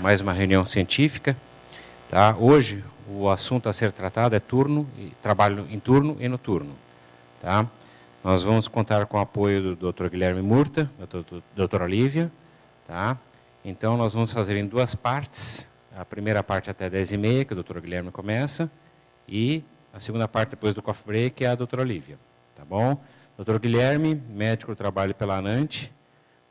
mais uma reunião científica. Tá? Hoje, o assunto a ser tratado é trabalho em turno e noturno. Tá? Nós vamos contar com o apoio do Dr. Guilherme Murta, da doutora Lívia. Tá? Então, nós vamos fazer em duas partes. A primeira parte até 10h30, que o Dr. Guilherme começa, e a segunda parte, depois do coffee break, é a doutora Lívia. Tá bom? Dr. Guilherme, médico do trabalho pela ANANT,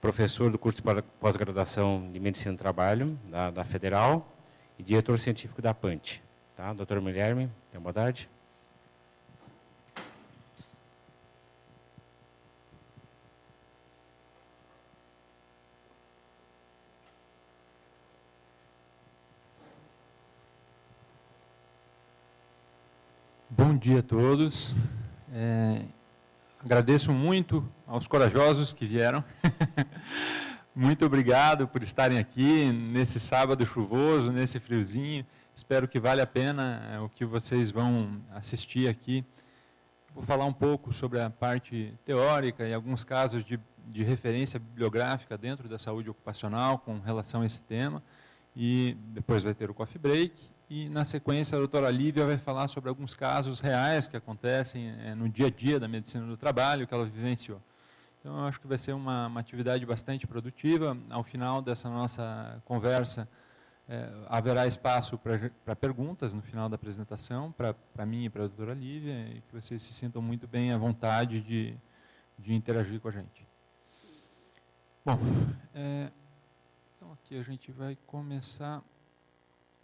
professor do curso de pós-graduação de Medicina do Trabalho, da Federal, e diretor científico da PANT. Tá? Dr. Guilherme, tenha boa tarde. Bom dia a todos. Agradeço muito aos corajosos que vieram. Muito obrigado por estarem aqui nesse sábado chuvoso, nesse friozinho. Espero que vale a pena o que vocês vão assistir aqui. Vou falar um pouco sobre a parte teórica e alguns casos de referência bibliográfica dentro da saúde ocupacional com relação a esse tema. E depois vai ter o coffee break. E, na sequência, a doutora Lívia vai falar sobre alguns casos reais que acontecem no dia a dia da medicina do trabalho, que ela vivenciou. Então, eu acho que vai ser uma atividade bastante produtiva. Ao final dessa nossa conversa, haverá espaço para perguntas no final da apresentação, para mim e para a doutora Lívia, e que vocês se sintam muito bem à vontade de interagir com a gente. Bom, então aqui a gente vai começar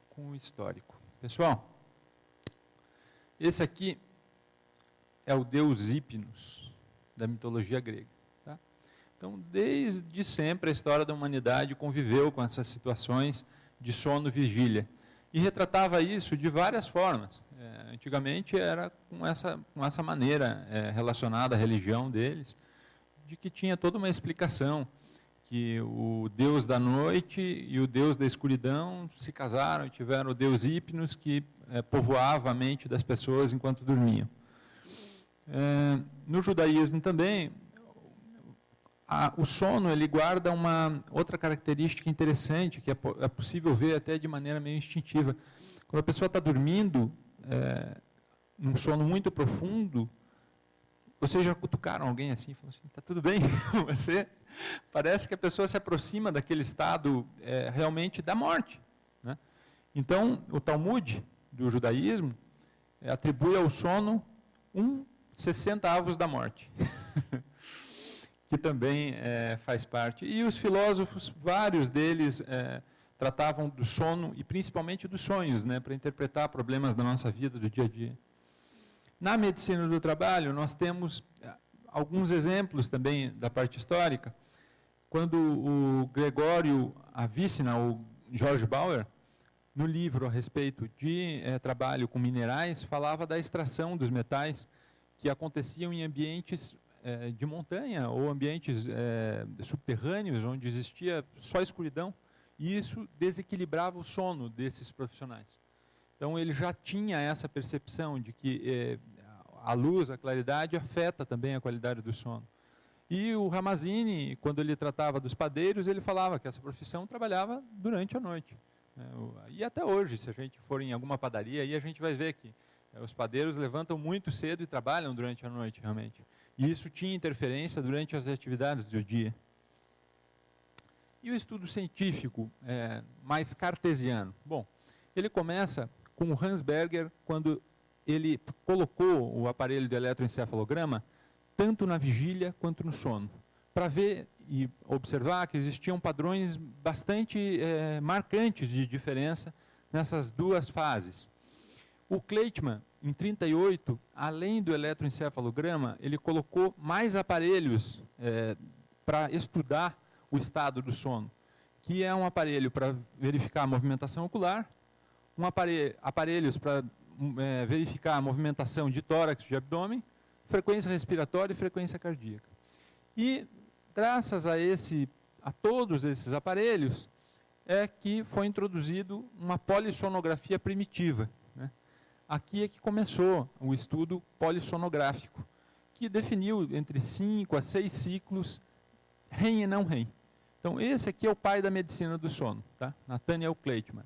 com o histórico. Pessoal, esse aqui é o deus Hipnos, da mitologia grega. Tá? Então, desde sempre, a história da humanidade conviveu com essas situações de sono e vigília. E retratava isso de várias formas. Antigamente era com essa maneira relacionada à religião deles, de que tinha toda uma explicação, que o deus da noite e o deus da escuridão se casaram e tiveram o deus Hipnos, que povoava a mente das pessoas enquanto dormiam. No judaísmo também, o sono ele guarda uma outra característica interessante, que é possível ver até de maneira meio instintiva. Quando a pessoa está dormindo, num sono muito profundo, vocês já cutucaram alguém assim, e falaram assim, está tudo bem com você? Parece que a pessoa se aproxima daquele estado realmente da morte. Né? Então, o Talmud do judaísmo atribui ao sono 1/60 da morte, que também faz parte. E os filósofos, vários deles, tratavam do sono e principalmente dos sonhos, né, para interpretar problemas da nossa vida, do dia a dia. Na medicina do trabalho, nós temos alguns exemplos também da parte histórica. Quando o Gregório Avicena, ou George Bauer, no livro a respeito de trabalho com minerais, falava da extração dos metais que aconteciam em ambientes de montanha ou ambientes subterrâneos, onde existia só escuridão, e isso desequilibrava o sono desses profissionais. Então, ele já tinha essa percepção de que a luz, a claridade, afeta também a qualidade do sono. E o Ramazzini, quando ele tratava dos padeiros, ele falava que essa profissão trabalhava durante a noite. E até hoje, se a gente for em alguma padaria, aí a gente vai ver que os padeiros levantam muito cedo e trabalham durante a noite, realmente. E isso tinha interferência durante as atividades do dia. E o estudo científico mais cartesiano? Bom, ele começa com o Hans Berger, quando ele colocou o aparelho de eletroencefalograma tanto na vigília quanto no sono, para ver e observar que existiam padrões bastante marcantes de diferença nessas duas fases. O Kleitman, em 1938, além do eletroencefalograma, ele colocou mais aparelhos para estudar o estado do sono, que é um aparelho para verificar a movimentação ocular, aparelhos para verificar a movimentação de tórax, de abdômen, frequência respiratória e frequência cardíaca. E, graças a todos esses aparelhos, é que foi introduzido uma polissonografia primitiva. Né? Aqui é que começou o estudo polissonográfico, que definiu entre 5 a 6 ciclos REM e não REM. Então, esse aqui é o pai da medicina do sono, tá? Nathaniel Kleitman.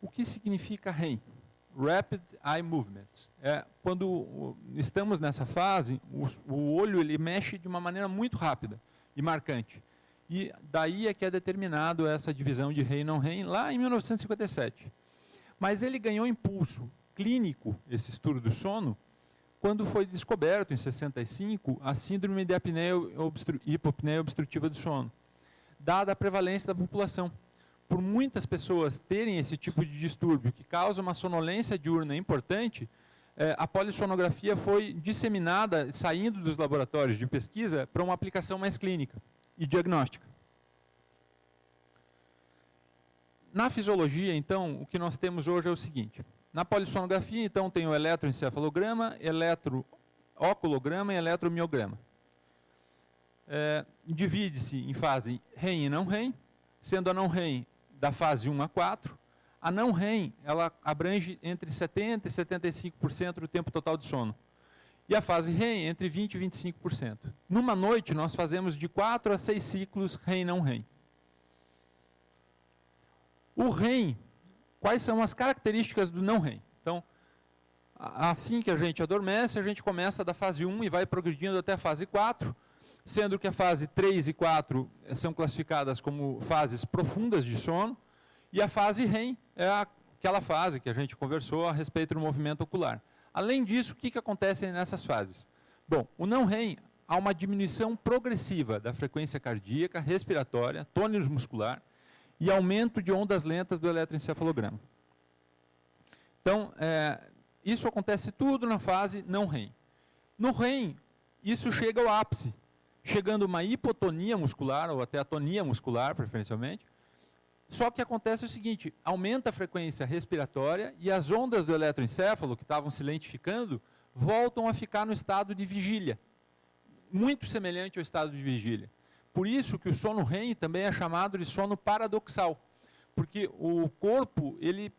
O que significa REM? Rapid Eye Movements. Quando estamos nessa fase, o olho ele mexe de uma maneira muito rápida e marcante. E daí é que é determinado essa divisão de REM e não REM, lá em 1957. Mas ele ganhou impulso clínico, esse estudo do sono, quando foi descoberto, em 65, a síndrome de hipopneia obstrutiva do sono, dada a prevalência da população. Por muitas pessoas terem esse tipo de distúrbio, que causa uma sonolência diurna importante, a polissonografia foi disseminada, saindo dos laboratórios de pesquisa, para uma aplicação mais clínica e diagnóstica. Na fisiologia, então, o que nós temos hoje é o seguinte. Na polissonografia, então, tem o eletroencefalograma, eletrooculograma e eletromiograma. Divide-se em fase REM e não REM, sendo a não REM da fase 1 a 4. A não REM, ela abrange entre 70% e 75% do tempo total de sono. E a fase REM, entre 20% e 25%. Numa noite, nós fazemos de 4 a 6 ciclos REM e não REM. O REM, quais são as características do não REM? Então, assim que a gente adormece, a gente começa da fase 1 e vai progredindo até a fase 4, sendo que a fase 3 e 4 são classificadas como fases profundas de sono, e a fase REM é aquela fase que a gente conversou a respeito do movimento ocular. Além disso, o que acontece nessas fases? Bom, o não REM, há uma diminuição progressiva da frequência cardíaca, respiratória, tônus muscular e aumento de ondas lentas do eletroencefalograma. Então, isso acontece tudo na fase não REM. No REM, isso chega ao ápice, chegando uma hipotonia muscular, ou até atonia muscular, preferencialmente. Só que acontece o seguinte, aumenta a frequência respiratória e as ondas do eletroencéfalo, que estavam se lentificando, voltam a ficar no estado de vigília, muito semelhante ao estado de vigília. Por isso que o sono REM também é chamado de sono paradoxal, porque o corpo ele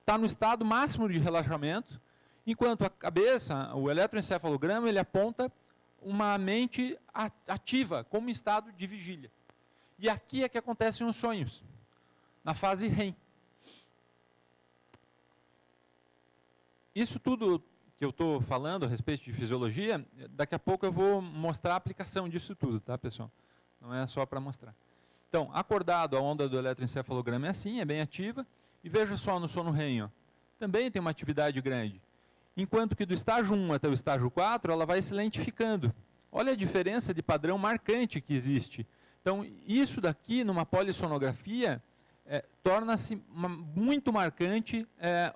está no estado máximo de relaxamento, enquanto a cabeça, o eletroencefalograma, ele aponta uma mente ativa, como em estado de vigília. E aqui é que acontecem os sonhos, na fase REM. Isso tudo que eu estou falando a respeito de fisiologia, daqui a pouco eu vou mostrar a aplicação disso tudo, tá, pessoal? Não é só para mostrar. Então, acordado, a onda do eletroencefalograma é assim, é bem ativa, e veja só no sono REM, ó, também tem uma atividade grande. Enquanto que do estágio 1 até o estágio 4, ela vai se lentificando. Olha a diferença de padrão marcante que existe. Então, isso daqui, numa polissonografia, torna-se muito marcante a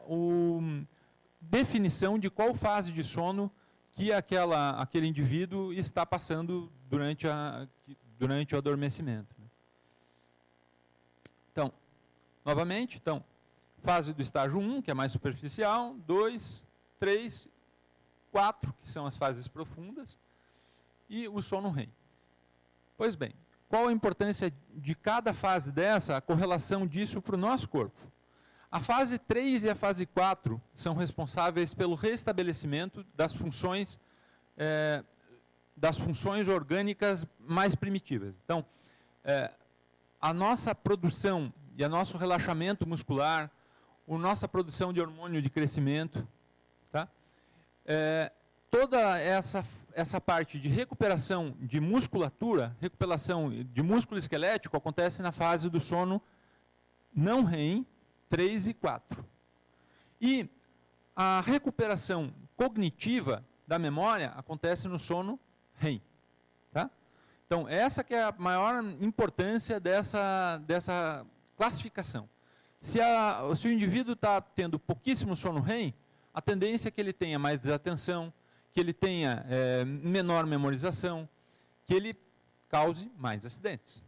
definição de qual fase de sono que aquele indivíduo está passando durante o adormecimento. Então, novamente, fase do estágio 1, que é mais superficial, 2, 3, 4, que são as fases profundas, e o sono REM. Pois bem, qual a importância de cada fase dessa, a correlação disso para o nosso corpo? A fase 3 e a fase 4 são responsáveis pelo restabelecimento das funções orgânicas mais primitivas. Então, a nossa produção e o nosso relaxamento muscular, a nossa produção de hormônio de crescimento, tá? Toda essa parte de recuperação de musculatura, recuperação de músculo esquelético, acontece na fase do sono não REM 3 e 4. E a recuperação cognitiva da memória acontece no sono REM. Tá? Então, essa que é a maior importância dessa classificação. Se o indivíduo está tendo pouquíssimo sono REM, a tendência é que ele tenha mais desatenção, que ele tenha menor memorização, que ele cause mais acidentes.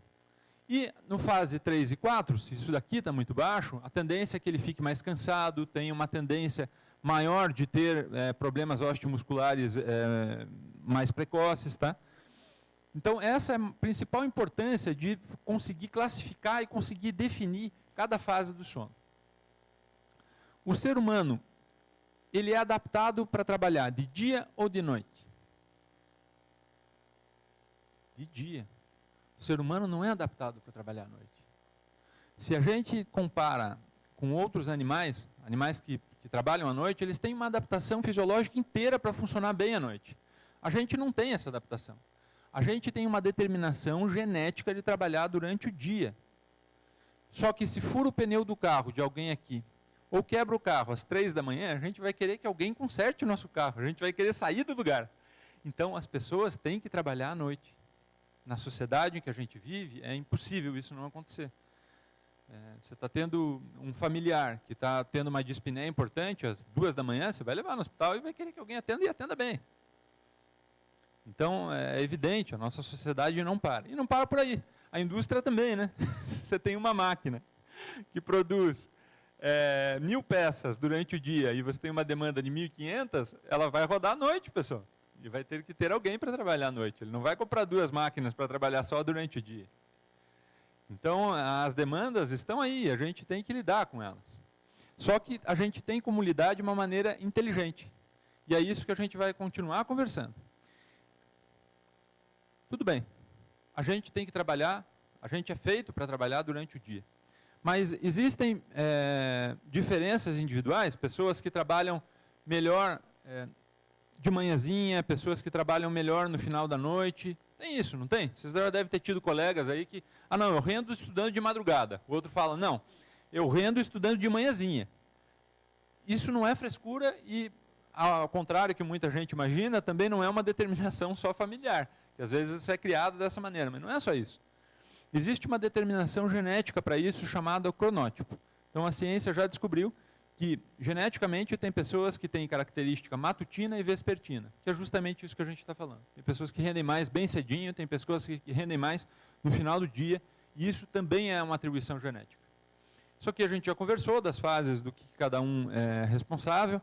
E no fase 3 e 4, se isso daqui está muito baixo, a tendência é que ele fique mais cansado, tenha uma tendência maior de ter problemas osteomusculares mais precoces. Tá? Então, essa é a principal importância de conseguir classificar e conseguir definir cada fase do sono. O ser humano, ele é adaptado para trabalhar de dia ou de noite? De dia. O ser humano não é adaptado para trabalhar à noite. Se a gente compara com outros animais, animais que trabalham à noite, eles têm uma adaptação fisiológica inteira para funcionar bem à noite. A gente não tem essa adaptação. A gente tem uma determinação genética de trabalhar durante o dia. Só que se fura o pneu do carro de alguém aqui, ou quebra o carro às 3 da manhã, a gente vai querer que alguém conserte o nosso carro, a gente vai querer sair do lugar. Então, as pessoas têm que trabalhar à noite. Na sociedade em que a gente vive, é impossível isso não acontecer. Você está tendo um familiar que está tendo uma dispneia importante às 2 da manhã, você vai levar no hospital e vai querer que alguém atenda e atenda bem. Então, é evidente, a nossa sociedade não para. E não para por aí. A indústria também, né? Se você tem uma máquina que produz 1.000 peças durante o dia e você tem uma demanda de 1.500, ela vai rodar à noite, pessoal. E vai ter que ter alguém para trabalhar à noite. Ele não vai comprar 2 máquinas para trabalhar só durante o dia. Então, as demandas estão aí, a gente tem que lidar com elas. Só que a gente tem como lidar de uma maneira inteligente. E é isso que a gente vai continuar conversando. Tudo bem, a gente tem que trabalhar, a gente é feito para trabalhar durante o dia. Mas existem diferenças individuais, pessoas que trabalham melhor de manhãzinha, pessoas que trabalham melhor no final da noite. Tem isso, não tem? Vocês já devem ter tido colegas aí que, não, eu rendo estudando de madrugada. O outro fala, não, eu rendo estudando de manhãzinha. Isso não é frescura e, ao contrário que muita gente imagina, também não é uma determinação só familiar. Que às vezes isso é criado dessa maneira, mas não é só isso. Existe uma determinação genética para isso chamada cronótipo. Então a ciência já descobriu que geneticamente tem pessoas que têm característica matutina e vespertina, que é justamente isso que a gente está falando. Tem pessoas que rendem mais bem cedinho, tem pessoas que rendem mais no final do dia, e isso também é uma atribuição genética. Isso aqui a gente já conversou das fases do que cada um é responsável.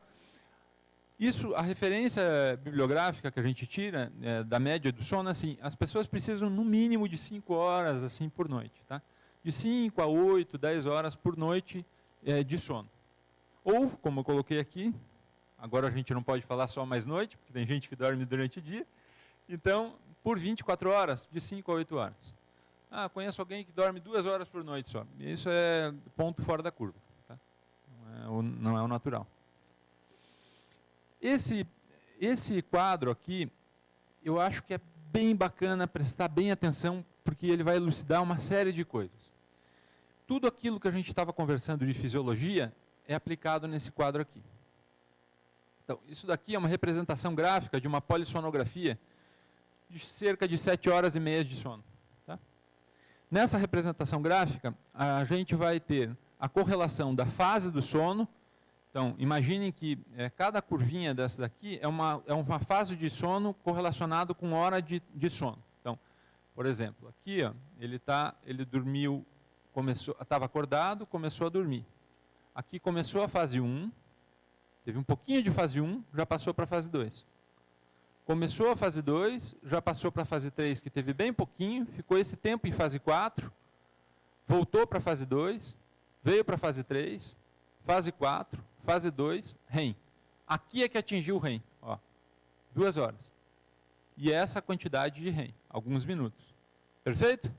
Isso, a referência bibliográfica que a gente tira da média do sono, assim, as pessoas precisam no mínimo de 5 horas assim, por noite. Tá? De 5 a 8, 10 horas por noite de sono. Ou, como eu coloquei aqui, agora a gente não pode falar só mais noite, porque tem gente que dorme durante o dia, então, por 24 horas, de 5 a 8 horas. Conheço alguém que dorme 2 horas por noite só. Isso é ponto fora da curva. Tá? Não é o natural. Esse quadro aqui, eu acho que é bem bacana prestar bem atenção, porque ele vai elucidar uma série de coisas. Tudo aquilo que a gente estava conversando de fisiologia é aplicado nesse quadro aqui. Então, isso daqui é uma representação gráfica de uma polissonografia de cerca de 7 horas e meia de sono. Tá? Nessa representação gráfica, a gente vai ter a correlação da fase do sono. Então, imaginem que cada curvinha dessa daqui é uma fase de sono correlacionado com hora de sono. Então, por exemplo, aqui ele dormiu, estava acordado, começou a dormir. Aqui começou a fase 1, teve um pouquinho de fase 1, já passou para a fase 2. Começou a fase 2, já passou para a fase 3, que teve bem pouquinho, ficou esse tempo em fase 4, voltou para a fase 2, veio para a fase 3, fase 4, fase 2, REM. Aqui é que atingiu o REM, 2 horas. E essa quantidade de REM, alguns minutos. Perfeito?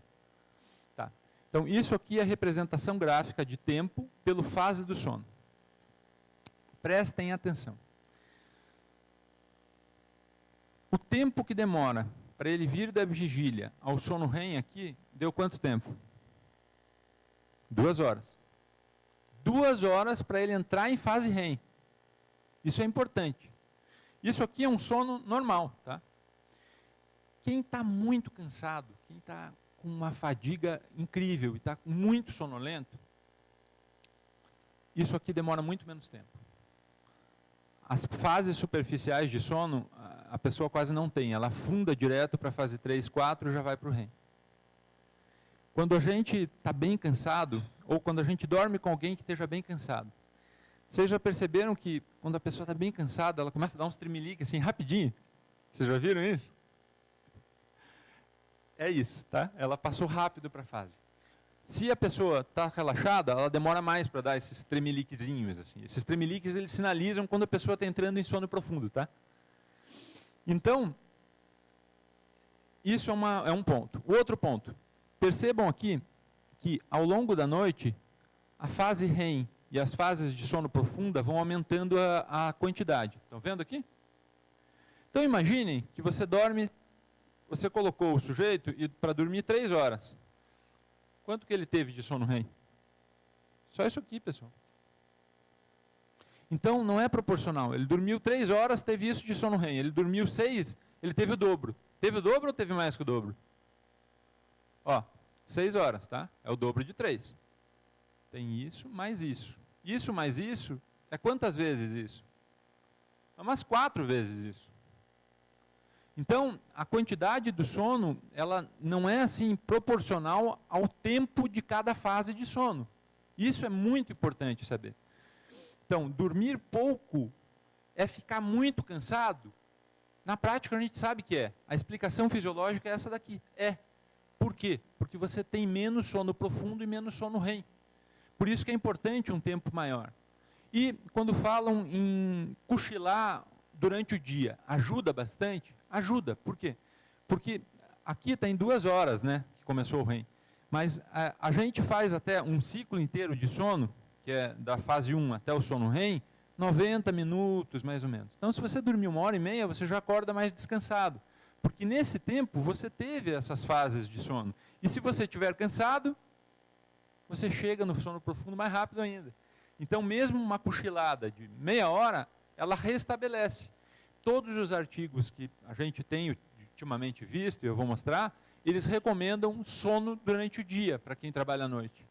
Tá. Então, isso aqui é a representação gráfica de tempo pelo fase do sono. Prestem atenção. O tempo que demora para ele vir da vigília ao sono REM aqui, deu quanto tempo? 2 horas. 2 horas para ele entrar em fase REM. Isso é importante. Isso aqui é um sono normal. Tá? Quem está muito cansado, quem está com uma fadiga incrível e está muito sonolento, isso aqui demora muito menos tempo. As fases superficiais de sono, a pessoa quase não tem. Ela afunda direto para a fase 3, 4 e já vai para o REM. Quando a gente está bem cansado, ou quando a gente dorme com alguém que esteja bem cansado, vocês já perceberam que quando a pessoa está bem cansada, ela começa a dar uns tremeliques assim, rapidinho? Vocês já viram isso? É isso, tá? Ela passou rápido para a fase. Se a pessoa está relaxada, ela demora mais para dar esses tremeliquezinhos. Assim. Esses tremeliques, eles sinalizam quando a pessoa está entrando em sono profundo, tá? Então, isso é um ponto. O outro ponto, Percebam aqui que, ao longo da noite, a fase REM e as fases de sono profunda vão aumentando a quantidade. Estão vendo aqui? Então, imaginem que você dorme, você colocou o sujeito para dormir 3 horas. Quanto que ele teve de sono REM? Só isso aqui, pessoal. Então, não é proporcional. Ele dormiu 3 horas, teve isso de sono REM. Ele dormiu 6, ele teve o dobro. Teve o dobro ou teve mais que o dobro? Ó, 6 horas, tá? É o dobro de 3. Tem isso mais isso. Isso mais isso é quantas vezes isso? É umas 4 vezes isso. Então, a quantidade do sono, ela não é assim proporcional ao tempo de cada fase de sono. Isso é muito importante saber. Então, dormir pouco é ficar muito cansado? Na prática, a gente sabe que é. A explicação fisiológica é essa daqui. É. Por quê? Porque você tem menos sono profundo e menos sono REM. Por isso que é importante um tempo maior. E quando falam em cochilar durante o dia, ajuda bastante? Ajuda. Por quê? Porque aqui está em 2 horas, né, que começou o REM. Mas a gente faz até um ciclo inteiro de sono, que é da fase 1 até o sono REM, 90 minutos mais ou menos. Então, se você dormir 1h30, você já acorda mais descansado. Porque nesse tempo você teve essas fases de sono. E se você estiver cansado, você chega no sono profundo mais rápido ainda. Então, mesmo uma cochilada de meia hora, ela restabelece. Todos os artigos que a gente tem ultimamente visto, e eu vou mostrar, eles recomendam sono durante o dia, para quem trabalha à noite.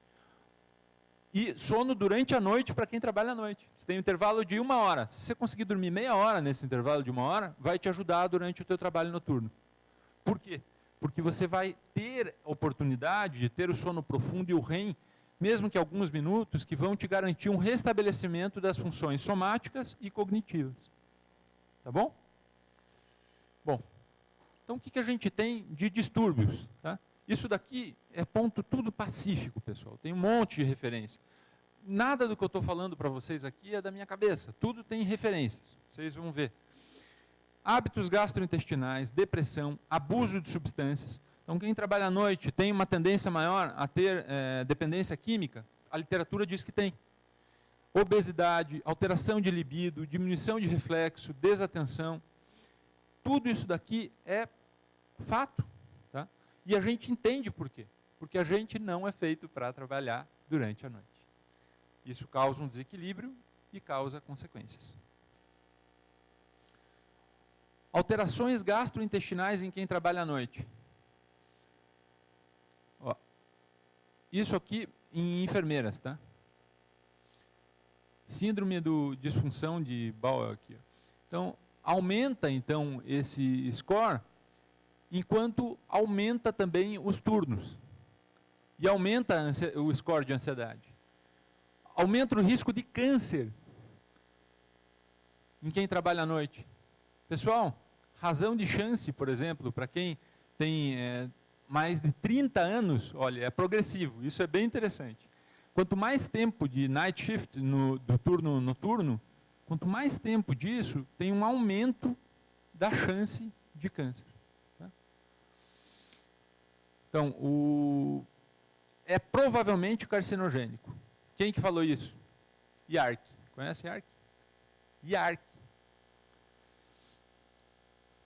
E sono durante a noite para quem trabalha à noite. Você tem um intervalo de 1 hora. Se você conseguir dormir meia hora nesse intervalo de 1 hora, vai te ajudar durante o teu trabalho noturno. Por quê? Porque você vai ter oportunidade de ter o sono profundo e o REM, mesmo que alguns minutos, que vão te garantir um restabelecimento das funções somáticas e cognitivas. Tá bom? Bom, então o que a gente tem de distúrbios? Tá? Isso daqui é ponto tudo pacífico, pessoal. Tem um monte de referência. Nada do que eu estou falando para vocês aqui é da minha cabeça. Tudo tem referências. Vocês vão ver. Hábitos gastrointestinais, depressão, abuso de substâncias. Então, quem trabalha à noite tem uma tendência maior a ter dependência química? A literatura diz que tem. Obesidade, alteração de libido, diminuição de reflexo, desatenção. Tudo isso daqui é fato. Tá? E a gente entende por quê. Porque a gente não é feito para trabalhar durante a noite. Isso causa um desequilíbrio e causa consequências. Alterações gastrointestinais em quem trabalha à noite. Ó, isso aqui em enfermeiras, tá? Síndrome do disfunção de Bowel aqui. Então, aumenta então esse score, enquanto aumenta também os turnos. E aumenta o score de ansiedade. Aumenta o risco de câncer em quem trabalha à noite. Pessoal, razão de chance, por exemplo, para quem tem mais de 30 anos, olha, é progressivo. Isso é bem interessante. Quanto mais tempo de night shift do turno noturno, quanto mais tempo disso, tem um aumento da chance de câncer. Tá? Então, é provavelmente carcinogênico. Quem que falou isso? Yark. Conhece Yark? Yark.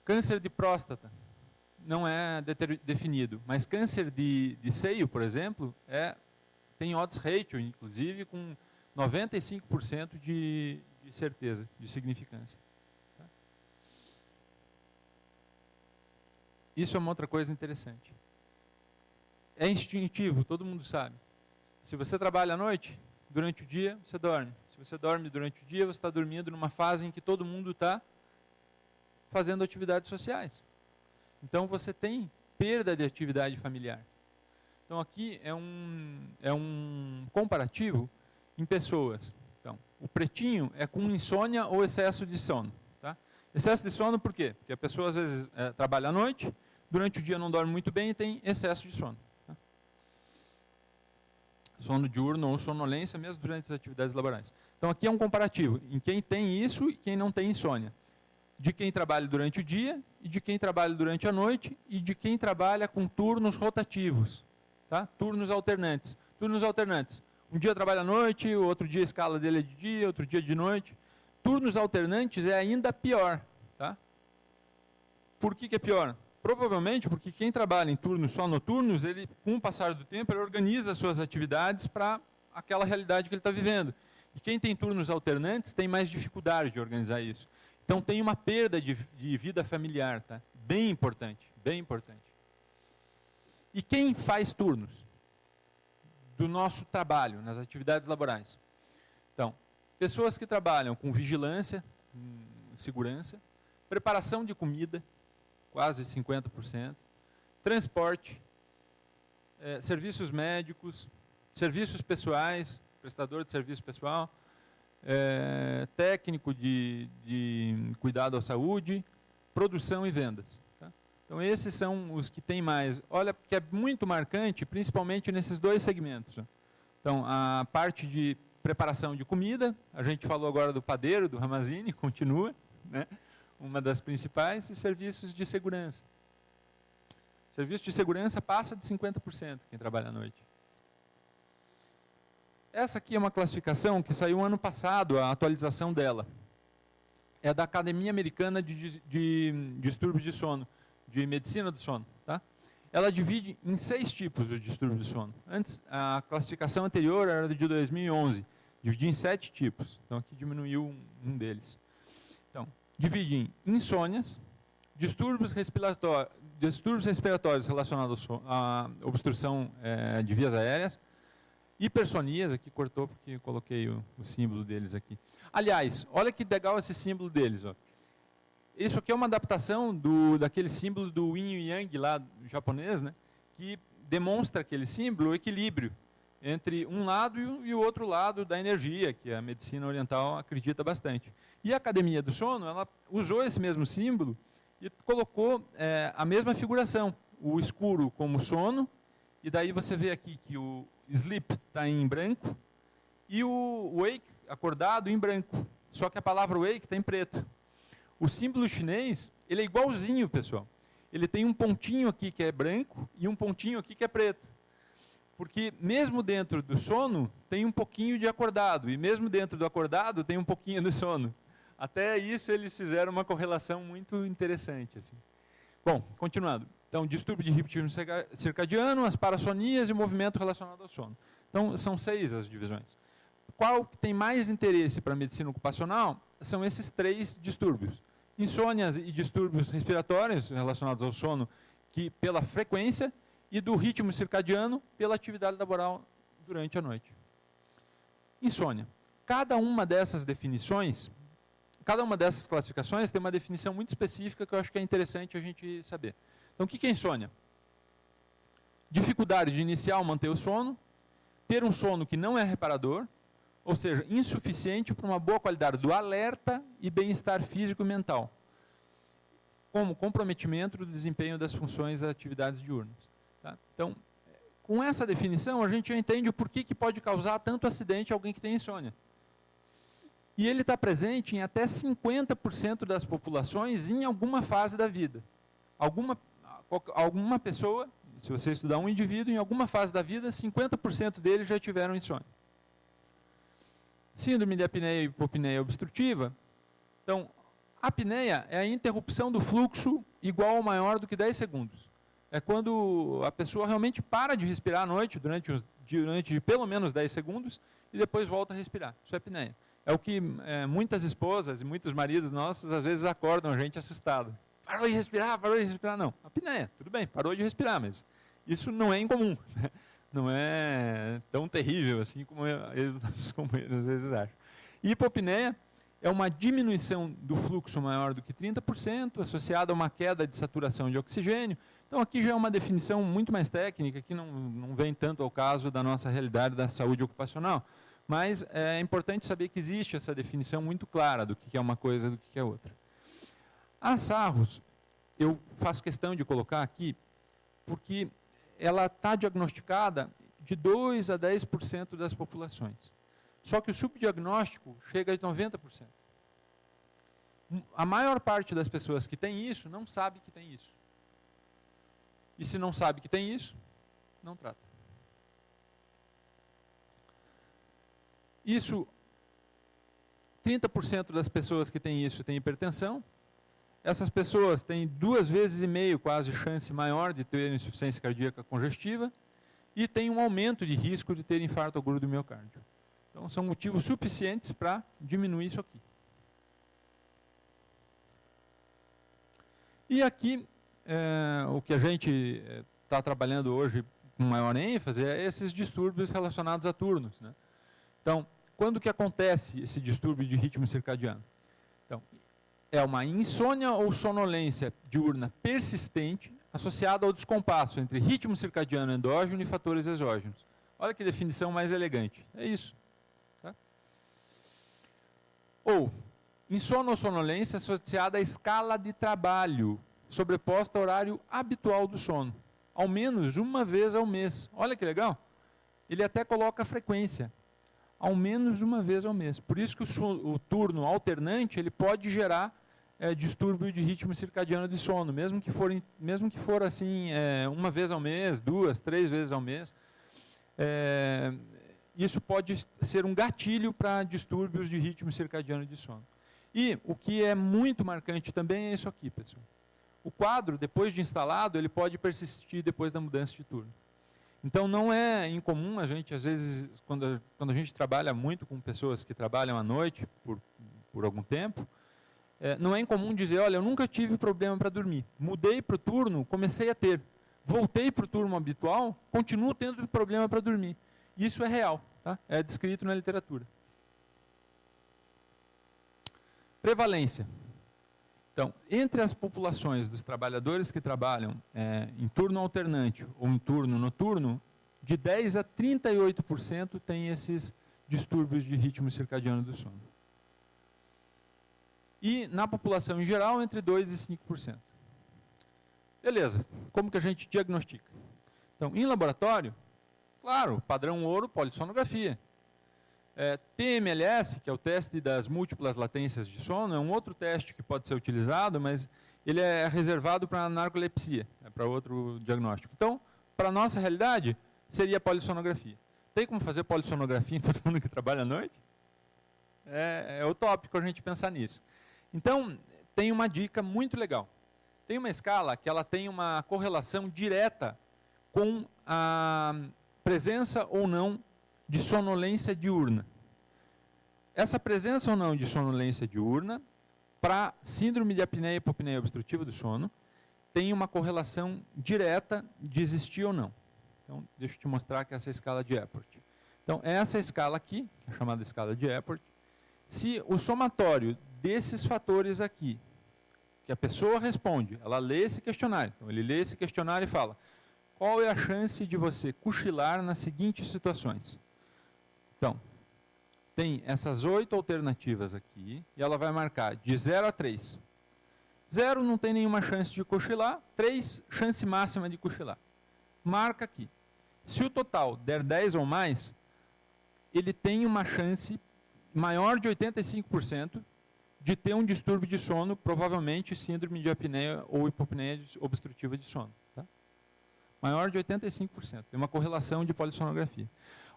Câncer de próstata não é definido, mas câncer de seio, por exemplo, tem odds ratio, inclusive, com 95% de certeza, de significância. Tá? Isso é uma outra coisa interessante. É instintivo, todo mundo sabe. Se você trabalha à noite, durante o dia, você dorme. Se você dorme durante o dia, você está dormindo numa fase em que todo mundo está fazendo atividades sociais. Então, você tem perda de atividade familiar. Então, aqui é um comparativo em pessoas. Então, o pretinho é com insônia ou excesso de sono. Tá? Excesso de sono por quê? Porque a pessoa, às vezes, trabalha à noite, durante o dia não dorme muito bem e tem excesso de sono. Tá? Sono diurno ou sonolência, mesmo durante as atividades laborais. Então, aqui é um comparativo em quem tem isso e quem não tem insônia. De quem trabalha durante o dia, e de quem trabalha durante a noite, e de quem trabalha com turnos rotativos. Tá? Turnos alternantes. Turnos alternantes. Um dia trabalha à noite, o outro dia a escala dele é de dia, outro dia de noite. Turnos alternantes é ainda pior. Tá? Por que é pior? Provavelmente porque quem trabalha em turnos só noturnos, ele, com o passar do tempo, ele organiza as suas atividades para aquela realidade que ele está vivendo. E quem tem turnos alternantes tem mais dificuldade de organizar isso. Então tem uma perda de vida familiar, tá? Bem importante, bem importante. E quem faz turnos do nosso trabalho, nas atividades laborais? Então, pessoas que trabalham com vigilância, segurança, preparação de comida, quase 50%, transporte, serviços médicos, serviços pessoais, prestador de serviço pessoal, técnico de cuidado à saúde, produção e vendas. Tá? Então, esses são os que têm mais. Olha, que é muito marcante, principalmente nesses dois segmentos. Então, a parte de preparação de comida, a gente falou agora do padeiro, do Ramazzini, continua, né? Uma das principais, e serviços de segurança. Serviço de segurança passa de 50% quem trabalha à noite. Essa aqui é uma classificação que saiu ano passado, a atualização dela. É da Academia Americana de Distúrbios de Sono, de Medicina do Sono. Tá? Ela divide em 6 tipos de distúrbio de sono. Antes, a classificação anterior era de 2011, dividia em 7 tipos. Então, aqui diminuiu um deles. Então, divide em insônias, distúrbios respiratórios relacionados à obstrução de vias aéreas, hipersonias, aqui cortou porque eu coloquei o símbolo deles aqui. Aliás, olha que legal esse símbolo deles. Ó. Isso aqui é uma adaptação daquele símbolo do Yin e Yang lá do japonês, né, que demonstra aquele símbolo, o equilíbrio entre um lado e o outro lado da energia, que a medicina oriental acredita bastante. E a Academia do Sono, ela usou esse mesmo símbolo e colocou a mesma figuração, o escuro como sono, e daí você vê aqui que o sleep está em branco e o wake, acordado, em branco. Só que a palavra wake está em preto. O símbolo chinês, ele é igualzinho, pessoal. Ele tem um pontinho aqui que é branco e um pontinho aqui que é preto. Porque mesmo dentro do sono, tem um pouquinho de acordado. E mesmo dentro do acordado, tem um pouquinho do sono. Até isso eles fizeram uma correlação muito interessante. Assim. Bom, continuando. Então, distúrbio de ritmo circadiano, as parassonias e o movimento relacionado ao sono. Então, são 6 as divisões. Qual que tem mais interesse para a medicina ocupacional? São esses 3 distúrbios. Insônias e distúrbios respiratórios relacionados ao sono, que pela frequência, e do ritmo circadiano pela atividade laboral durante a noite. Insônia. Cada uma dessas definições, cada uma dessas classificações tem uma definição muito específica que eu acho que é interessante a gente saber. Então, o que é insônia? Dificuldade de iniciar ou manter o sono, ter um sono que não é reparador, ou seja, insuficiente para uma boa qualidade do alerta e bem-estar físico e mental, como comprometimento do desempenho das funções das atividades diurnas. Tá? Então, com essa definição, a gente já entende o porquê que pode causar tanto acidente a alguém que tem insônia. E ele está presente em até 50% das populações em alguma fase da vida. Alguma pessoa, se você estudar um indivíduo, em alguma fase da vida, 50% deles já tiveram insônia. Síndrome de apneia e hipopneia obstrutiva. Então, a apneia é a interrupção do fluxo igual ou maior do que 10 segundos. É quando a pessoa realmente para de respirar à noite, durante pelo menos 10 segundos, e depois volta a respirar. Isso é apneia. É o que muitas esposas e muitos maridos nossos, às vezes, acordam a gente assustado. Parou de respirar, parou de respirar. Não, apneia, tudo bem, parou de respirar, mas isso não é incomum. Não é tão terrível assim como os companheiros às vezes acham. E hipopneia é uma diminuição do fluxo maior do que 30%, associada a uma queda de saturação de oxigênio. Então, aqui já é uma definição muito mais técnica, que não vem tanto ao caso da nossa realidade da saúde ocupacional. Mas é importante saber que existe essa definição muito clara do que é uma coisa e do que é outra. A Sarros, eu faço questão de colocar aqui, porque ela está diagnosticada de 2 a 10% das populações. Só que o subdiagnóstico chega a 90%. A maior parte das pessoas que tem isso, não sabe que tem isso. E se não sabe que tem isso, não trata. Isso, 30% das pessoas que têm isso têm hipertensão. Essas pessoas têm 2,5 vezes quase chance maior de ter insuficiência cardíaca congestiva e tem um aumento de risco de ter infarto agudo do miocárdio. Então, são motivos suficientes para diminuir isso aqui. E aqui, o que a gente está trabalhando hoje com maior ênfase é esses distúrbios relacionados a turnos, né? Então, quando que acontece esse distúrbio de ritmo circadiano? Então, é uma insônia ou sonolência diurna persistente associada ao descompasso entre ritmo circadiano endógeno e fatores exógenos. Olha que definição mais elegante. É isso. Tá? Ou, insônia ou sonolência associada à escala de trabalho sobreposta ao horário habitual do sono. Ao menos uma vez ao mês. Olha que legal. Ele até coloca a frequência. Ao menos uma vez ao mês. Por isso que o turno alternante ele pode gerar distúrbio de ritmo circadiano de sono, mesmo que for assim, uma vez ao mês, 2, 3 vezes ao mês. Isso pode ser um gatilho para distúrbios de ritmo circadiano de sono. E o que é muito marcante também é isso aqui, pessoal. O quadro, depois de instalado, ele pode persistir depois da mudança de turno. Então, não é incomum a gente, às vezes, quando a gente trabalha muito com pessoas que trabalham à noite por algum tempo, não é incomum dizer, olha, eu nunca tive problema para dormir. Mudei para o turno, comecei a ter. Voltei para o turno habitual, continuo tendo problema para dormir. Isso é real, tá? É descrito na literatura. Prevalência. Então, entre as populações dos trabalhadores que trabalham em turno alternante ou em turno noturno, de 10 a 38% tem esses distúrbios de ritmo circadiano do sono. E na população em geral, entre 2% e 5%. Beleza, como que a gente diagnostica? Então, em laboratório, claro, padrão ouro, polissonografia. TMLS, que é o teste das múltiplas latências de sono, é um outro teste que pode ser utilizado, mas ele é reservado para narcolepsia, para outro diagnóstico. Então, para a nossa realidade, seria a polissonografia. Tem como fazer polissonografia em todo mundo que trabalha à noite? É utópico a gente pensar nisso. Então, tem uma dica muito legal. Tem uma escala que ela tem uma correlação direta com a presença ou não de sonolência diurna. Essa presença ou não de sonolência diurna, para síndrome de apneia e hipopneia obstrutiva do sono, tem uma correlação direta de existir ou não. Então, deixa eu te mostrar que essa é a escala de Epworth. Então, essa escala aqui, que é chamada escala de Epworth, se o somatório desses fatores aqui, que a pessoa responde, ela lê esse questionário, então ele lê esse questionário e fala, qual é a chance de você cochilar nas seguintes situações? Então, tem essas 8 alternativas aqui, e ela vai marcar de 0 a 3. 0 não tem nenhuma chance de cochilar, 3, chance máxima de cochilar. Marca aqui. Se o total der 10 ou mais, ele tem uma chance maior de 85% de ter um distúrbio de sono, provavelmente síndrome de apneia ou hipopneia obstrutiva de sono. Tá? Maior de 85%. Tem uma correlação de polissonografia.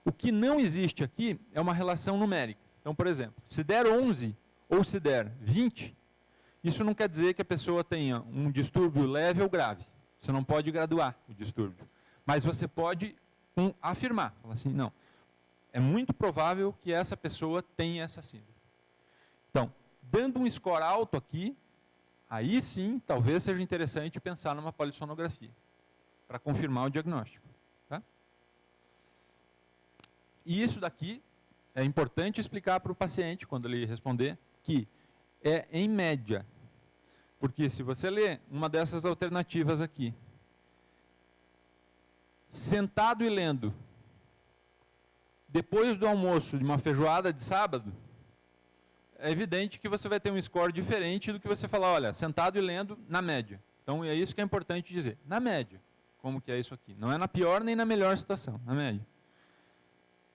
O que não existe aqui é uma relação numérica. Então, por exemplo, se der 11 ou se der 20, isso não quer dizer que a pessoa tenha um distúrbio leve ou grave. Você não pode graduar o distúrbio. Mas você pode afirmar, falar assim, não, é muito provável que essa pessoa tenha essa síndrome. Então, dando um score alto aqui, aí sim, talvez seja interessante pensar numa polissonografia, para confirmar o diagnóstico. Tá? E isso daqui é importante explicar para o paciente, quando ele responder, que é em média. Porque se você ler uma dessas alternativas aqui, sentado e lendo, depois do almoço de uma feijoada de sábado, é evidente que você vai ter um score diferente do que você falar, olha, sentado e lendo na média. Então é isso que é importante dizer, na média. Como que é isso aqui? Não é na pior nem na melhor situação, na média.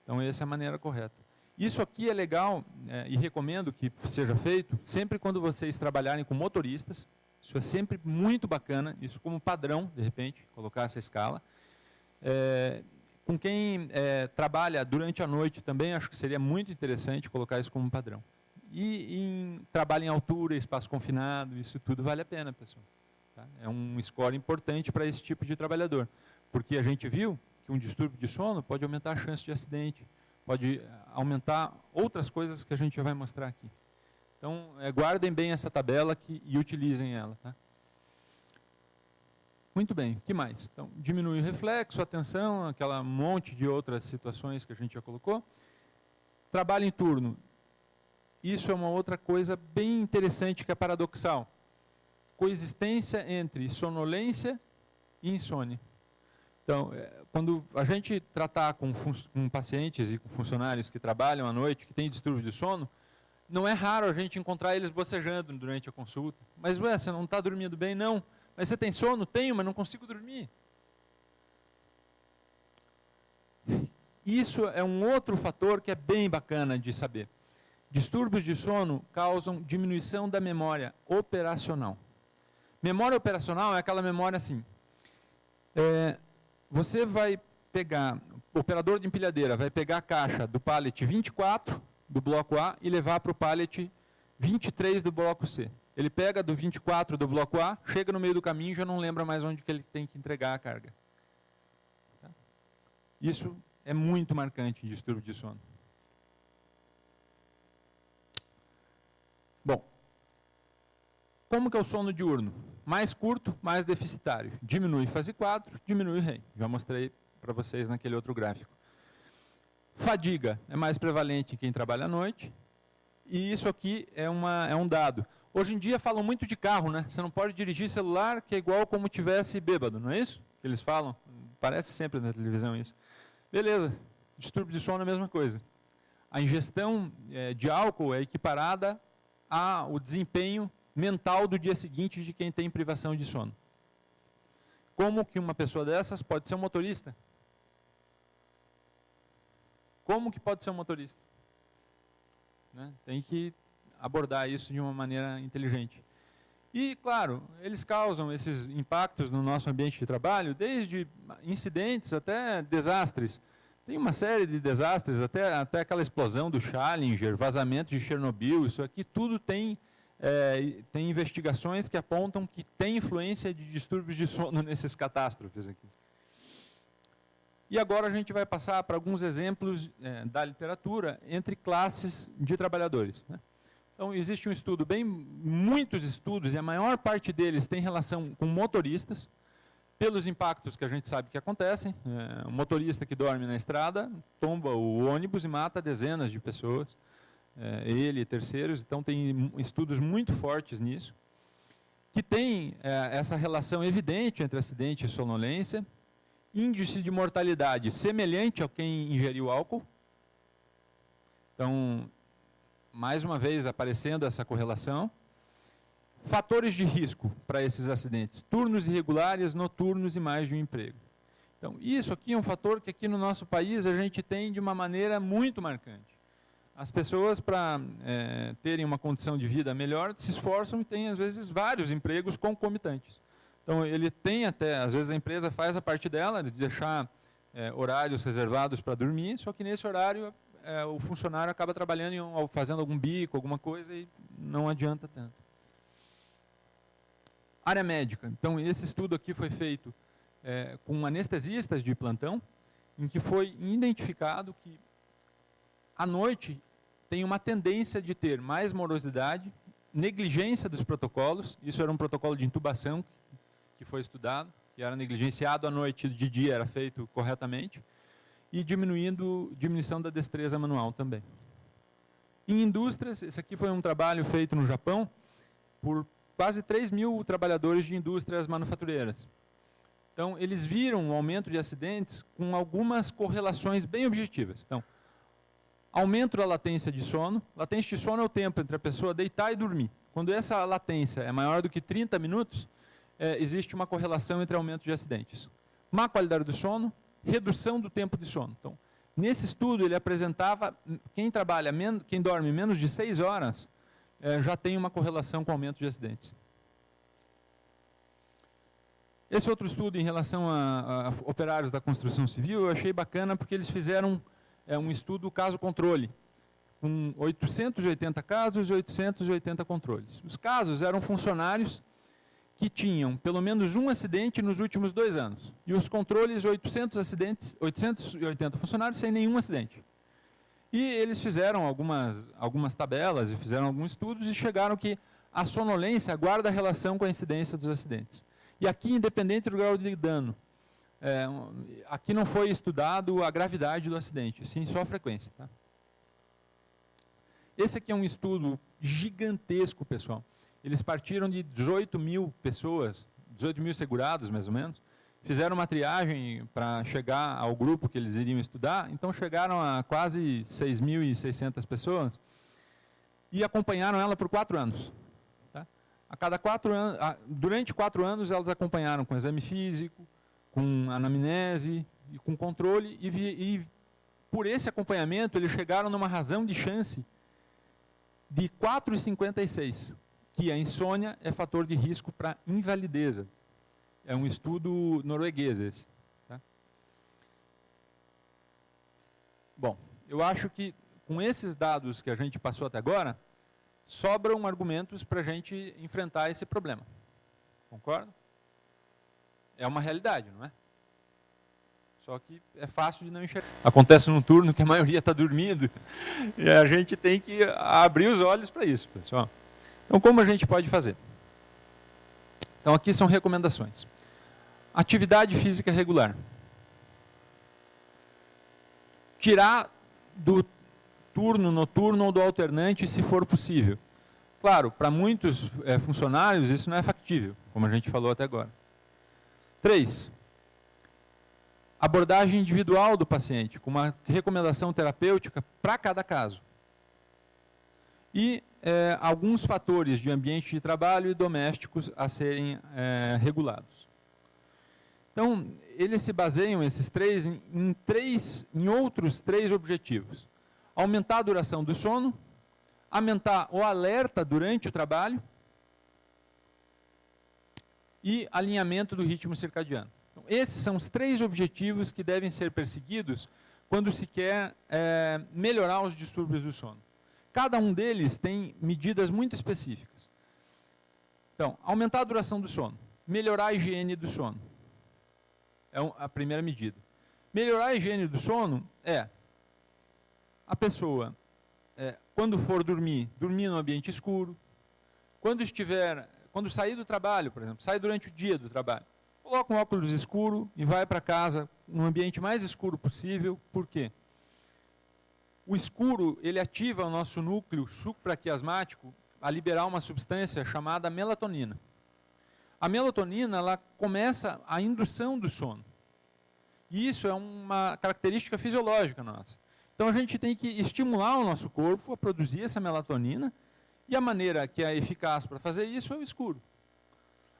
Então essa é a maneira correta. Isso aqui é legal e recomendo que seja feito sempre quando vocês trabalharem com motoristas. Isso é sempre muito bacana, isso como padrão, de repente, colocar essa escala. Com quem trabalha durante a noite também, acho que seria muito interessante colocar isso como padrão. E em trabalho em altura, espaço confinado, isso tudo vale a pena, pessoal. Tá? É um score importante para esse tipo de trabalhador. Porque a gente viu que um distúrbio de sono pode aumentar a chance de acidente, pode aumentar outras coisas que a gente já vai mostrar aqui. Então, guardem bem essa tabela e utilizem ela. Tá? Muito bem, o que mais? Então, diminui o reflexo, atenção, aquela monte de outras situações que a gente já colocou. Trabalho em turno. Isso é uma outra coisa bem interessante que é paradoxal. Coexistência entre sonolência e insônia. Então, quando a gente tratar com pacientes e com funcionários que trabalham à noite, que têm distúrbio de sono, não é raro a gente encontrar eles bocejando durante a consulta. Mas, ué, você não está dormindo bem? Não. Mas você tem sono? Tenho, mas não consigo dormir. Isso é um outro fator que é bem bacana de saber. Distúrbios de sono causam diminuição da memória operacional. Memória operacional é aquela memória assim. Você vai pegar, o operador de empilhadeira vai pegar a caixa do pallet 24 do bloco A e levar para o pallet 23 do bloco C. Ele pega do 24 do bloco A, chega no meio do caminho e já não lembra mais onde que ele tem que entregar a carga. Isso é muito marcante em distúrbio de sono. Bom, como que é o sono diurno? Mais curto, mais deficitário. Diminui fase 4, diminui REM. Já mostrei para vocês naquele outro gráfico. Fadiga é mais prevalente em quem trabalha à noite. E isso aqui é um dado. Hoje em dia falam muito de carro, né? Você não pode dirigir celular que é igual como tivesse bêbado, não é isso? Que eles falam? Parece sempre na televisão isso. Beleza, distúrbio de sono é a mesma coisa. A ingestão de álcool é equiparada ao desempenho mental do dia seguinte de quem tem privação de sono. Como que uma pessoa dessas pode ser um motorista? Como que pode ser um motorista? Né? Tem que abordar isso de uma maneira inteligente. E, claro, eles causam esses impactos no nosso ambiente de trabalho, desde incidentes até desastres. Tem uma série de desastres, até aquela explosão do Challenger, vazamento de Chernobyl, isso aqui tudo tem investigações que apontam que tem influência de distúrbios de sono nesses catástrofes aqui. E agora a gente vai passar para alguns exemplos da literatura entre classes de trabalhadores. Né? Então, existe um estudo, muitos estudos, e a maior parte deles tem relação com motoristas, pelos impactos que a gente sabe que acontecem. Um motorista que dorme na estrada, tomba o ônibus e mata dezenas de pessoas, ele e terceiros, então tem estudos muito fortes nisso, que tem essa relação evidente entre acidente e sonolência, índice de mortalidade semelhante a quem ingeriu álcool. Então, mais uma vez aparecendo essa correlação. Fatores de risco para esses acidentes: turnos irregulares, noturnos e mais de um emprego. Então, isso aqui é um fator que aqui no nosso país a gente tem de uma maneira muito marcante. As pessoas, para terem uma condição de vida melhor, se esforçam e têm, às vezes, vários empregos concomitantes. Então, ele tem até, às vezes a empresa faz a parte dela, de deixar horários reservados para dormir, só que nesse horário o funcionário acaba trabalhando, fazendo algum bico, alguma coisa, e não adianta tanto. Área médica. Então, esse estudo aqui foi feito com anestesistas de plantão, em que foi identificado que, à noite, tem uma tendência de ter mais morosidade, negligência dos protocolos. Isso era um protocolo de intubação que foi estudado, que era negligenciado à noite, de dia era feito corretamente, e diminuição da destreza manual também. Em indústrias, esse aqui foi um trabalho feito no Japão, por quase 3.000 trabalhadores de indústrias manufatureiras. Então, eles viram um aumento de acidentes com algumas correlações bem objetivas. Então, aumento da latência de sono. Latência de sono é o tempo entre a pessoa deitar e dormir. Quando essa latência é maior do que 30 minutos, existe uma correlação entre aumento de acidentes. Má qualidade do sono, redução do tempo de sono. Então, nesse estudo, ele apresentava quem dorme menos de 6 horas, já tem uma correlação com o aumento de acidentes. Esse outro estudo em relação a operários da construção civil, eu achei bacana porque eles fizeram um estudo caso-controle, com 880 casos e 880 controles. Os casos eram funcionários que tinham pelo menos um acidente nos últimos 2 anos. E os controles, 880 funcionários sem nenhum acidente. E eles fizeram algumas tabelas e fizeram alguns estudos e chegaram que a sonolência guarda relação com a incidência dos acidentes. E aqui, independente do grau de dano, aqui não foi estudado a gravidade do acidente, sim só a frequência. Tá? Esse aqui é um estudo gigantesco, pessoal. Eles partiram de 18 mil pessoas, 18 mil segurados, mais ou menos, fizeram uma triagem para chegar ao grupo que eles iriam estudar, então chegaram a quase 6.600 pessoas e acompanharam ela por 4 anos. Durante 4 anos, elas acompanharam com exame físico, com anamnese e com controle, e por esse acompanhamento, eles chegaram numa razão de chance de 4,56, que a insônia é fator de risco para invalideza. É um estudo norueguês esse. Tá? Bom, eu acho que com esses dados que a gente passou até agora, sobram argumentos para a gente enfrentar esse problema. Concorda? É uma realidade, não é? Só que é fácil de não enxergar. Acontece num turno que a maioria está dormindo e a gente tem que abrir os olhos para isso, pessoal. Então, como a gente pode fazer? Então, aqui são recomendações. Atividade física regular. Tirar do turno, noturno ou do alternante, se for possível. Claro, para muitos funcionários isso não é factível, como a gente falou até agora. 3. Abordagem individual do paciente, com uma recomendação terapêutica para cada caso. E alguns fatores de ambiente de trabalho e domésticos a serem regulados. Então, eles se baseiam, esses três, em outros 3 objetivos. Aumentar a duração do sono, aumentar o alerta durante o trabalho e alinhamento do ritmo circadiano. Então, esses são os 3 objetivos que devem ser perseguidos quando se quer melhorar os distúrbios do sono. Cada um deles tem medidas muito específicas. Então, aumentar a duração do sono, melhorar a higiene do sono. É a primeira medida. Melhorar a higiene do sono é a pessoa, quando for dormir no ambiente escuro. Quando sair do trabalho, por exemplo, sai durante o dia do trabalho, coloca um óculos escuro e vai para casa no ambiente mais escuro possível. Por quê? O escuro, ele ativa o nosso núcleo supraquiasmático a liberar uma substância chamada melatonina. A melatonina, ela começa a indução do sono. E isso é uma característica fisiológica nossa. Então, a gente tem que estimular o nosso corpo a produzir essa melatonina, e a maneira que é eficaz para fazer isso é o escuro.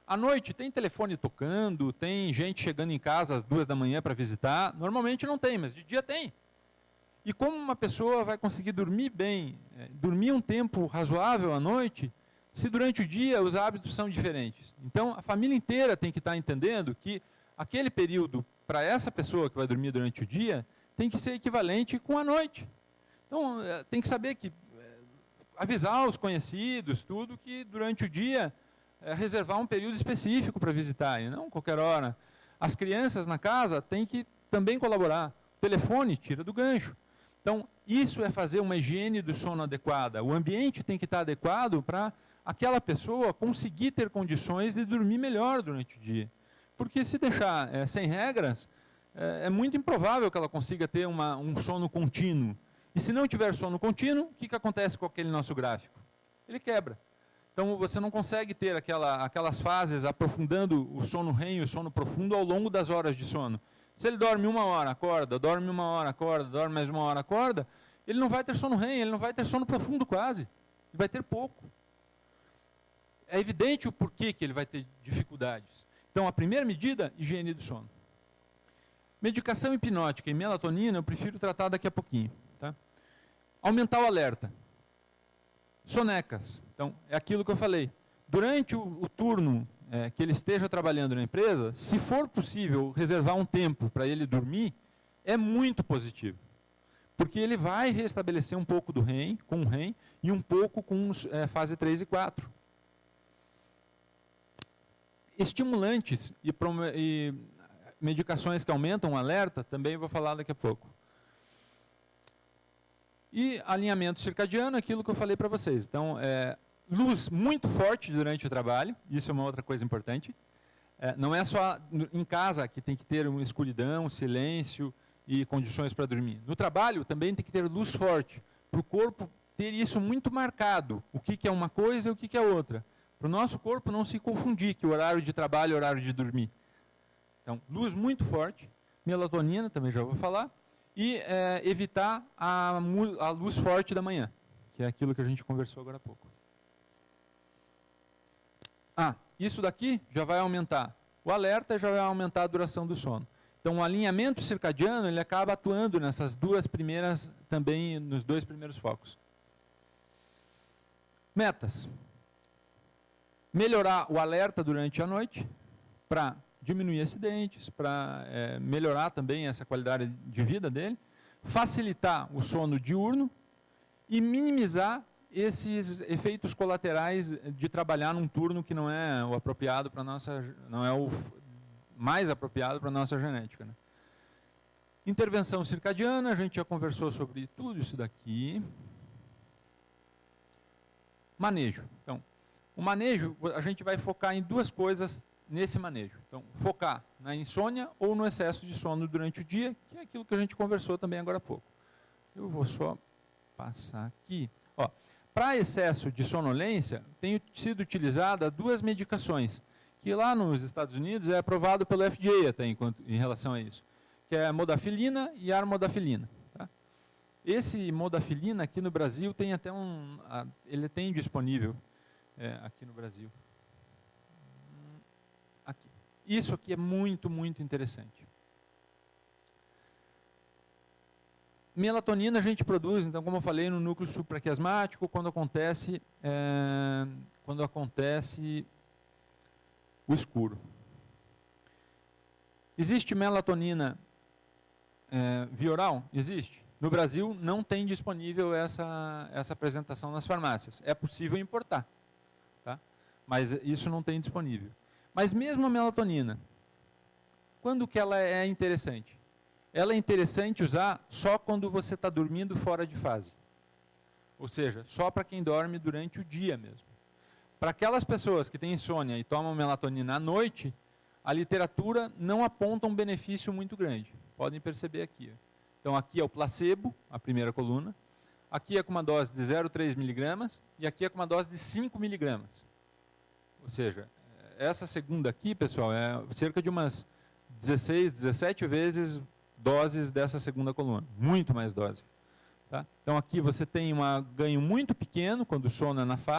À noite, tem telefone tocando, tem gente chegando em casa às 2 da manhã para visitar. Normalmente não tem, mas de dia tem. E como uma pessoa vai conseguir dormir bem, dormir um tempo razoável à noite, se durante o dia os hábitos são diferentes? Então, a família inteira tem que estar entendendo que aquele período, para essa pessoa que vai dormir durante o dia, tem que ser equivalente com a noite. Então, tem que saber que, avisar os conhecidos, tudo, que durante o dia, reservar um período específico para visitarem, não qualquer hora. As crianças na casa têm que também colaborar. O telefone tira do gancho. Então, isso é fazer uma higiene do sono adequada. O ambiente tem que estar adequado para aquela pessoa conseguir ter condições de dormir melhor durante o dia. Porque se deixar sem regras, é muito improvável que ela consiga ter um sono contínuo. E se não tiver sono contínuo, o que acontece com aquele nosso gráfico? Ele quebra. Então, você não consegue ter aquelas fases aprofundando o sono REM e o sono profundo ao longo das horas de sono. Se ele dorme 1 hora, acorda, dorme 1 hora, acorda, dorme mais 1 hora, acorda, ele não vai ter sono REM, ele não vai ter sono profundo quase. Ele vai ter pouco. É evidente o porquê que ele vai ter dificuldades. Então, a primeira medida, higiene do sono. Medicação hipnótica e melatonina, eu prefiro tratar daqui a pouquinho. Tá? Aumentar o alerta. Sonecas. Então, é aquilo que eu falei. Durante o turno que ele esteja trabalhando na empresa, se for possível reservar um tempo para ele dormir, é muito positivo. Porque ele vai restabelecer um pouco do REM, com o REM, e um pouco com fase 3 e 4. Estimulantes e medicações que aumentam o alerta, também vou falar daqui a pouco. E alinhamento circadiano, aquilo que eu falei para vocês. Então, luz muito forte durante o trabalho, isso é uma outra coisa importante. Não é só em casa que tem que ter uma escuridão, silêncio e condições para dormir. No trabalho também tem que ter luz forte, para o corpo ter isso muito marcado, o que é uma coisa e o que é outra. Para o nosso corpo não se confundir que o horário de trabalho é o horário de dormir. Então, luz muito forte, melatonina, também já vou falar, e evitar a luz forte da manhã, que é aquilo que a gente conversou agora há pouco. Isso daqui já vai aumentar o alerta e já vai aumentar a duração do sono. Então, o alinhamento circadiano, ele acaba atuando nessas duas primeiras, também nos dois primeiros focos. Metas. Melhorar o alerta durante a noite, para diminuir acidentes, para melhorar também essa qualidade de vida dele, facilitar o sono diurno e minimizar esses efeitos colaterais de trabalhar num turno que não é o apropriado para não é o mais apropriado para a nossa genética, né? Intervenção circadiana, a gente já conversou sobre tudo isso daqui. Manejo. Então, o manejo, a gente vai focar em duas coisas nesse manejo. Então, focar na insônia ou no excesso de sono durante o dia, que é aquilo que a gente conversou também agora há pouco. Eu vou só passar aqui. Para excesso de sonolência, tem sido utilizada duas medicações, que lá nos Estados Unidos é aprovado pelo FDA até em relação a isso, que é a modafilina e a armodafilina. Tá? Esse modafilina aqui no Brasil tem até ele tem disponível aqui no Brasil. Aqui. Isso aqui é muito, muito interessante. Melatonina a gente produz, então, como eu falei, no núcleo supraquiasmático, quando acontece o escuro. Existe melatonina via oral? Existe. No Brasil não tem disponível essa apresentação nas farmácias. É possível importar, tá? Mas isso não tem disponível. Mas mesmo a melatonina, quando que ela é interessante? Ela é interessante usar só quando você está dormindo fora de fase. Ou seja, só para quem dorme durante o dia mesmo. Para aquelas pessoas que têm insônia e tomam melatonina à noite, a literatura não aponta um benefício muito grande. Podem perceber aqui. Então, aqui é o placebo, a primeira coluna. Aqui é com uma dose de 0,3 miligramas e aqui é com uma dose de 5 miligramas. Ou seja, essa segunda aqui, pessoal, é cerca de umas 16, 17 vezes doses dessa segunda coluna. Muito mais dose. Tá? Então, aqui você tem um ganho muito pequeno quando o sono é na fase.